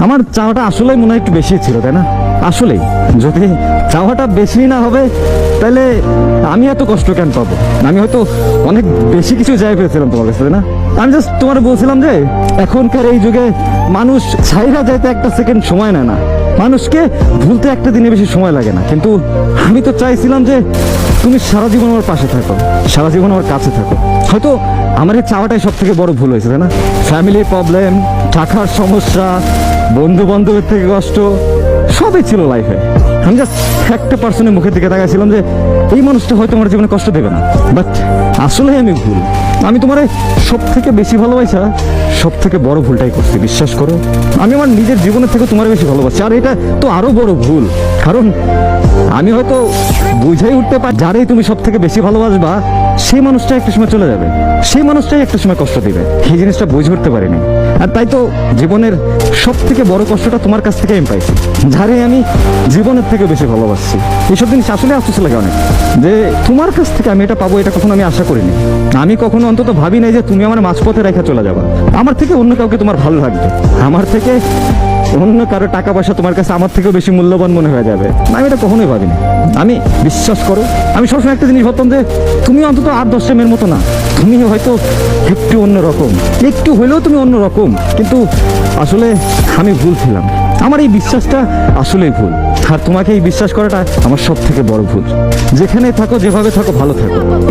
আমার চাওয়াটা আসলেই মনে হয় একটু বেশি ছিল, তাই না? আসলেই যদি চাওয়াটা বেশি না হবে তাহলে আমি এত কষ্ট কেন পাবো? আমি হয়তো অনেক বেশি কিছু চাই পেয়েছিলাম তোমার কাছে, তাই না? আমি জাস্ট তোমার বলছিলাম যে এখনকার এই যুগে মানুষ ছাইরা যাইতে একটা সেকেন্ড সময় নেয় না, মানুষকে ভুলতে একটা দিনে বেশি সময় লাগে না। কিন্তু আমি তো চাইছিলাম যে তুমি সারা জীবন আমার পাশে থাকো, সারা জীবন আমার কাছে থাকো। হয়তো আমার এই চাওয়াটাই সব থেকে বড় ভুল হয়েছে, তাই না? ফ্যামিলির প্রবলেম, টাকার সমস্যা, বন্ধু বান্ধবের থেকে কষ্ট, সবই ছিল লাইফে। আমি জাস্ট একটা পার্সনের মুখের দিকে তাকাইছিলাম যে এই মানুষটা হয়তো আমার জীবনে কষ্ট দেবে না, বাট আসলে আমি ভুল। আমি তোমার সব থেকে বেশি ভালোবাসা সব থেকে বড় ভুলটাই করছি, বিশ্বাস করো। আমি আমার নিজের জীবনের থেকে তোমার বেশি ভালোবাসি, আর এটা তো আরো বড় ভুল। কারণ আমি হয়তো বুঝাই উঠতে পারি যারাই তুমি সব থেকে বেশি ভালোবাসবা সেই মানুষটা একটা সময় চলে যাবে, সেই মানুষটাই একটা সময় কষ্ট দিবে। এই জিনিসটা বুঝে উঠতে পারিনি, আর তাই তো জীবনের সব থেকে বড় কষ্টটা তোমার কাছ থেকে আমি পাইছি, যারে আমি জীবনের থেকে বেশি ভালোবাসছি। এইসব জিনিস আসলে আফসোস লাগে অনেক, যে তোমার কাছ থেকে আমি এটা পাবো, এটা কখনো আমি আশা করিনি। আমি কখনো অন্তত ভাবি নাই যে তুমি আমার মাঝপথে রেখে চলে যাবা। আমার থেকে অন্য কাউকে তোমার ভালো লাগবে, আমার থেকে অন্য কারো টাকা পয়সা তোমার কাছে আমার থেকেও বেশি মূল্যবান মনে হয়ে যাবে। আমি এটা কখনোই ভাবিনি। আমি, বিশ্বাস করো, আমি সবসময় একটা জিনিস ভাবতাম যে তুমি অন্তত 8-10টা মেয়ের মতো না, তুমি হয়তো একটু অন্যরকম, একটু হলেও তুমি অন্যরকম। কিন্তু আসলে আমি ভুল ছিলাম, আমার এই বিশ্বাসটা আসলেই ভুল। আর তোমাকে এই বিশ্বাস করাটা আমার সব থেকে বড় ভুল। যেখানে থাকো, যেভাবে থাকো, ভালো থাকো।